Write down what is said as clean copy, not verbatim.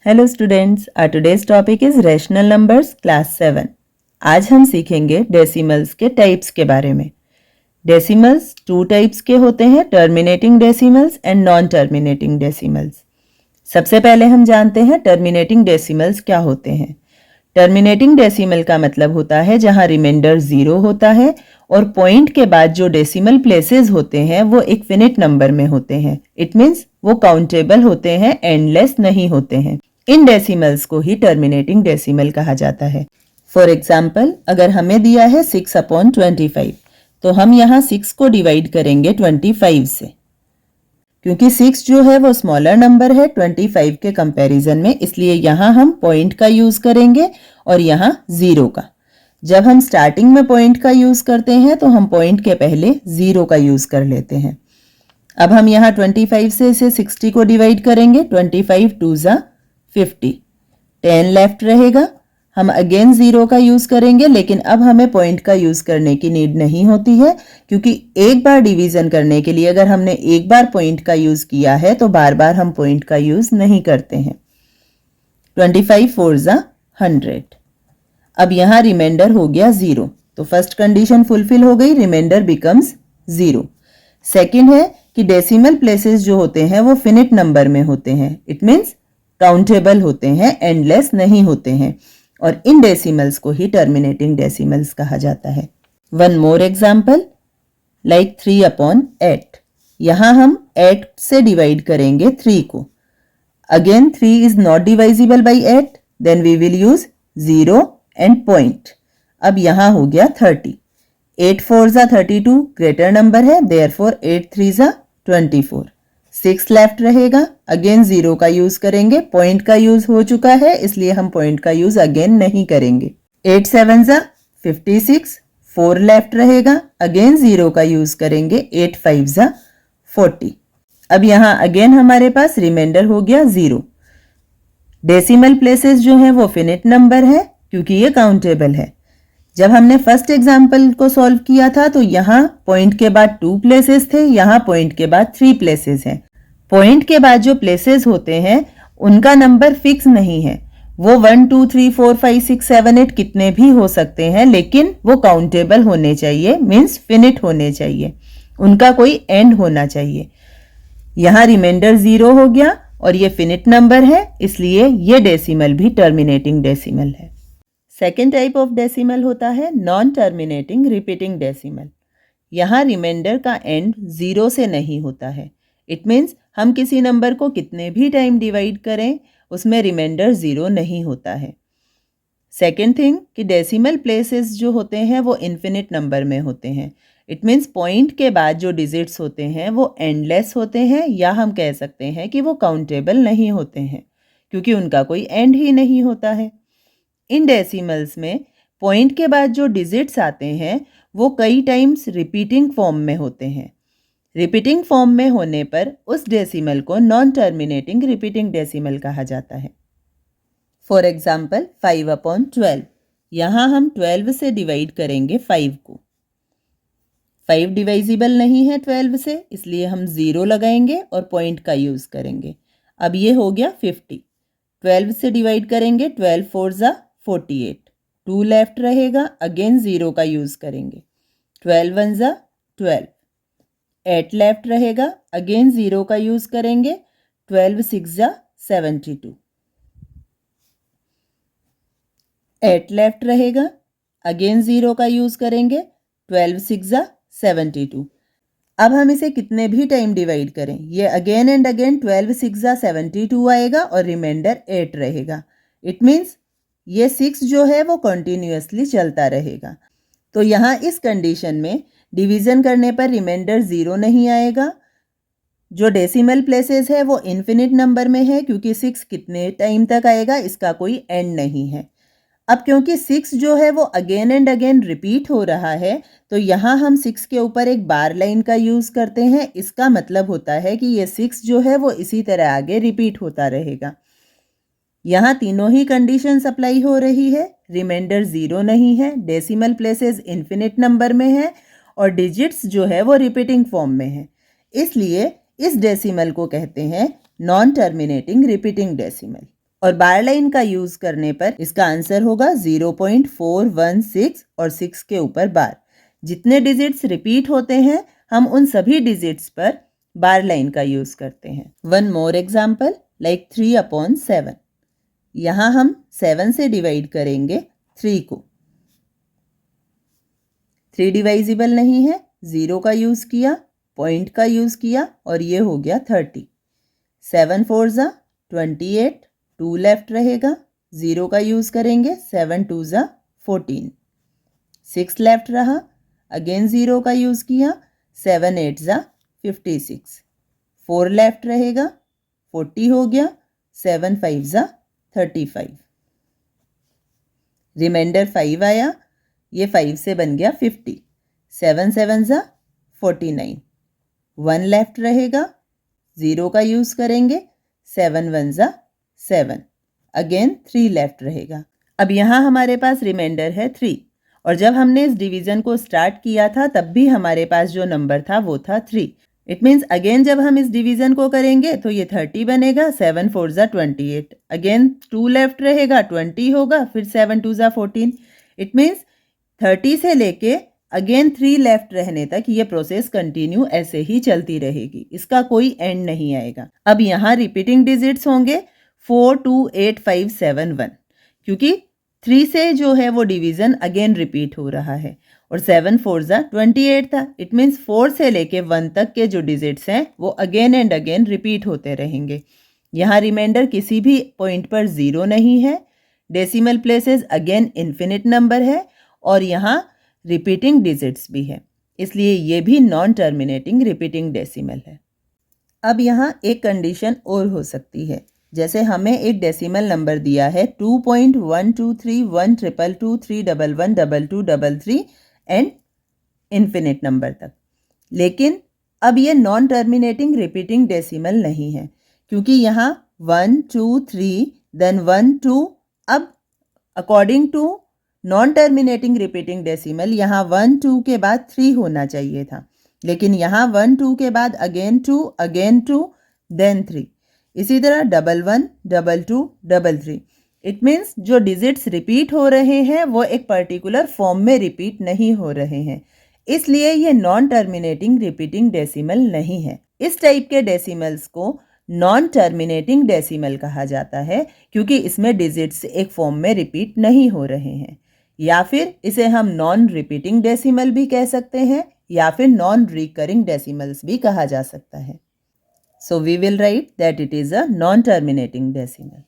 Hello students, our today's topic is rational numbers class 7। आज हम सीखेंगे डेसिमल्स के टाइप्स के बारे में। डेसिमल्स टू टाइप्स के होते हैं, terminating decimals and non terminating decimals. सबसे पहले हम जानते हैं टर्मिनेटिंग डेसिमल्स क्या होते हैं। टर्मिनेटिंग डेसिमल का मतलब होता है जहां रिमाइंडर 0 होता है और पॉइंट के बाद जो डेसिमल प्लेसेस होते हैं वो एक फिनिट नंबर में होते हैं। इट मीन्स वो काउंटेबल होते हैं, एंडलेस नहीं होते हैं। इन डेसिमल्स को ही टर्मिनेटिंग डेसिमल कहा जाता है। फॉर एग्जाम्पल, अगर हमें दिया है 6/25 तो हम यहाँ 6 को डिवाइड करेंगे 25 से, क्योंकि 6 जो है वो स्मॉलर नंबर है 25 के कंपैरिजन में, इसलिए यहाँ हम पॉइंट का यूज करेंगे और यहाँ 0 का। जब हम स्टार्टिंग में पॉइंट का यूज करते हैं तो हम पॉइंट के पहले 0 का यूज कर लेते हैं। अब हम यहाँ 25 से इसे 60 को डिवाइड करेंगे। 25 2 ज़ा 50, 10 लेफ्ट रहेगा। हम अगेन 0 का यूज करेंगे, लेकिन अब हमें पॉइंट का यूज करने की नीड नहीं होती है, क्योंकि एक बार डिवीजन करने के लिए अगर हमने एक बार पॉइंट का यूज किया है तो बार बार हम पॉइंट का यूज नहीं करते हैं। 25 4 ज़ा 100। अब यहाँ रिमाइंडर हो गया 0, तो फर्स्ट कंडीशन फुलफिल हो गई, रिमाइंडर बिकम्स 0। सेकेंड है कि डेसिमल प्लेसेस जो होते हैं वो फिनिट नंबर में होते हैं। इट मीन्स काउंटेबल होते हैं, एंडलेस नहीं होते हैं, और इन डेसिमल्स को ही टर्मिनेटिंग डेसिमल्स कहा जाता है। One more example, like 3/8। यहाँ हम 8 से डिवाइड करेंगे 3 को। Again 3 is not divisible by 8, then we will use 0 and point. अब यहाँ हो गया 30। 8 4 ज़ा 32 ग्रेटर नंबर है, देयरफॉर 8 3 ज़ा 24। 6 लेफ्ट रहेगा। अगेन 0 का यूज करेंगे, पॉइंट का यूज हो चुका है इसलिए हम पॉइंट का यूज अगेन नहीं करेंगे। 8 7 ज़ा 56, 4 लेफ्ट रहेगा। अगेन 0 का यूज करेंगे। 8 5 ज़ा 40। अब यहाँ अगेन हमारे पास रिमाइंडर हो गया 0। डेसिमल प्लेसेस जो है वो फिनिट नंबर है, क्योंकि ये काउंटेबल है। जब हमने फर्स्ट एग्जाम्पल को सॉल्व किया था तो यहाँ पॉइंट के बाद 2 प्लेसेस थे, यहाँ पॉइंट के बाद 3 प्लेसेस हैं। पॉइंट के बाद जो प्लेसेस होते हैं उनका नंबर फिक्स नहीं है, वो 1 2 3 4 5 6 7 8 कितने भी हो सकते हैं, लेकिन वो काउंटेबल होने चाहिए, मीन्स फिनिट होने चाहिए, उनका कोई एंड होना चाहिए। यहाँ रिमाइंडर 0 हो गया और ये फिनिट नंबर है, इसलिए ये डेसिमल भी टर्मिनेटिंग डेसिमल है। सेकेंड टाइप ऑफ डेसिमल होता है नॉन टर्मिनेटिंग रिपीटिंग डेसिमल। यहाँ रिमाइंडर का एंड 0 से नहीं होता है। इट मीन्स हम किसी नंबर को कितने भी टाइम डिवाइड करें उसमें रिमाइंडर 0 नहीं होता है। सेकेंड थिंग कि डेसिमल प्लेसेस जो होते हैं वो इन्फिनिट नंबर में होते हैं। इट मीन्स पॉइंट के बाद जो डिजिट्स होते हैं वो एंडलेस होते हैं, या हम कह सकते हैं कि वो काउंटेबल नहीं होते हैं, क्योंकि उनका कोई एंड ही नहीं होता है। इन डेसिमल्स में पॉइंट के बाद जो डिजिट्स आते हैं वो कई टाइम्स रिपीटिंग फॉर्म में होते हैं। रिपीटिंग फॉर्म में होने पर उस डेसिमल को नॉन टर्मिनेटिंग रिपीटिंग डेसिमल कहा जाता है। फॉर एग्जाम्पल 5/12, यहाँ हम 12 से डिवाइड करेंगे 5 को। 5 डिवाइजिबल नहीं है 12 से, इसलिए हम 0 लगाएंगे और पॉइंट का यूज़ करेंगे। अब ये हो गया 50। 12 से डिवाइड करेंगे, 12 4 ज़ा 48, 2 लेफ्ट रहेगा। अगेन 0 का यूज़ करेंगे। 12 1 ज़ा 12, 8 लेफ्ट रहेगा। अगेन 0 का यूज़ करेंगे। 12 6 ज़ा 72, 8 लेफ्ट रहेगा। अगेन 0 का यूज़ करेंगे। 12 6 ज़ा 72। अब हम इसे कितने भी टाइम डिवाइड करें, ये अगेन एंड अगेन 12 6 ज़ा 72 आएगा और रिमाइंडर 8 रहेगा। इट मीन्स ये 6 जो है वो कंटिन्यूअसली चलता रहेगा। तो यहाँ इस कंडीशन में डिवीज़न करने पर रिमाइंडर 0 नहीं आएगा। जो डेसिमल प्लेसेस है वो इन्फिनिट नंबर में है, क्योंकि 6 कितने टाइम तक आएगा इसका कोई एंड नहीं है। अब क्योंकि 6 जो है वो अगेन एंड अगेन रिपीट हो रहा है, तो यहाँ हम 6 के ऊपर एक बार लाइन का यूज़ करते हैं। इसका मतलब होता है कि ये 6 जो है वो इसी तरह आगे रिपीट होता रहेगा। यहाँ तीनों ही कंडीशंस अप्लाई हो रही है। रिमाइंडर 0 नहीं है, डेसिमल प्लेसेस इन्फिनिट नंबर में है, और डिजिट्स जो है वो रिपीटिंग फॉर्म में है। इसलिए इस डेसिमल को कहते हैं नॉन टर्मिनेटिंग रिपीटिंग डेसिमल। और बार लाइन का यूज करने पर इसका आंसर होगा 0.416 और 6 के ऊपर बार। जितने डिजिट्स रिपीट होते हैं हम उन सभी डिजिट्स पर बार लाइन का यूज करते हैं। One more example like 3/7। यहां हम 7 से डिवाइड करेंगे 3 को। 3 डिवाइजिबल नहीं है, 0 का यूज किया, पॉइंट का यूज किया और ये हो गया 30। 7 4 जा 28, 2 लेफ्ट रहेगा, 0 का यूज करेंगे, 7 2 जा 14। 6 लेफ्ट रहा, अगेन 0 का यूज किया, 7 8 जा 56। 4 लेफ्ट रहेगा, 40 हो गया, 7 5 जा 35। रिमाइंडर 5 आया, ये 5 से बन गया 50। 7 7 जा 49। 1 लेफ्ट रहेगा, 0 का यूज करेंगे, 7 1 जा 7। अगेन 3 लेफ्ट रहेगा। अब यहाँ हमारे पास रिमाइंडर है 3 और जब हमने इस डिवीजन को स्टार्ट किया था तब भी हमारे पास जो नंबर था वो था 3। इट मीन्स अगेन जब हम इस डिवीजन को करेंगे तो ये 30 बनेगा, 7 4 जा 28। अगेन 2 लेफ्ट रहेगा, 20 होगा, फिर 7 2 जा 14। इट मीन्स 30 से लेके अगेन 3 लेफ्ट रहने तक ये प्रोसेस कंटिन्यू ऐसे ही चलती रहेगी, इसका कोई एंड नहीं आएगा। अब यहाँ रिपीटिंग डिजिट्स होंगे 4 2 8 5 7 1 क्योंकि 3 से जो है वो डिवीजन अगेन रिपीट हो रहा है और 7 4 जा 28 था। इट मीन्स 4 से लेके 1 तक के जो डिजिट्स हैं वो अगेन एंड अगेन रिपीट होते रहेंगे। यहाँ रिमाइंडर किसी भी पॉइंट पर 0 नहीं है, decimal places again infinite number है और यहाँ रिपीटिंग डिजिट्स भी है, इसलिए ये भी नॉन टर्मिनेटिंग रिपीटिंग डेसिमल है। अब यहाँ एक कंडीशन और हो सकती है, जैसे हमें एक डेसिमल नंबर दिया है 2.123122311112233 एंड इन्फिनिट नंबर तक, लेकिन अब ये नॉन टर्मिनेटिंग रिपीटिंग डेसिमल नहीं है क्योंकि यहाँ 1 2 3 देन 1 2। अब according to non terminating repeating decimal यहाँ 1 2 के बाद 3 होना चाहिए था, लेकिन यहाँ 1 2 के बाद अगेन 2 देन 3। इसी तरह 1 1 2 2 3। इट मीन्स जो डिजिट्स रिपीट हो रहे हैं वो एक पर्टिकुलर फॉर्म में रिपीट नहीं हो रहे हैं, इसलिए ये नॉन टर्मिनेटिंग रिपीटिंग डेसिमल नहीं है। इस टाइप के डेसिमल्स को नॉन टर्मिनेटिंग डेसिमल कहा जाता है क्योंकि इसमें डिजिट्स एक फॉर्म में रिपीट नहीं हो रहे हैं, या फिर इसे हम नॉन रिपीटिंग डेसिमल भी कह सकते हैं या फिर नॉन रिकरिंग डेसिमल्स भी कहा जा सकता है। So we will write that it is a non-terminating decimal.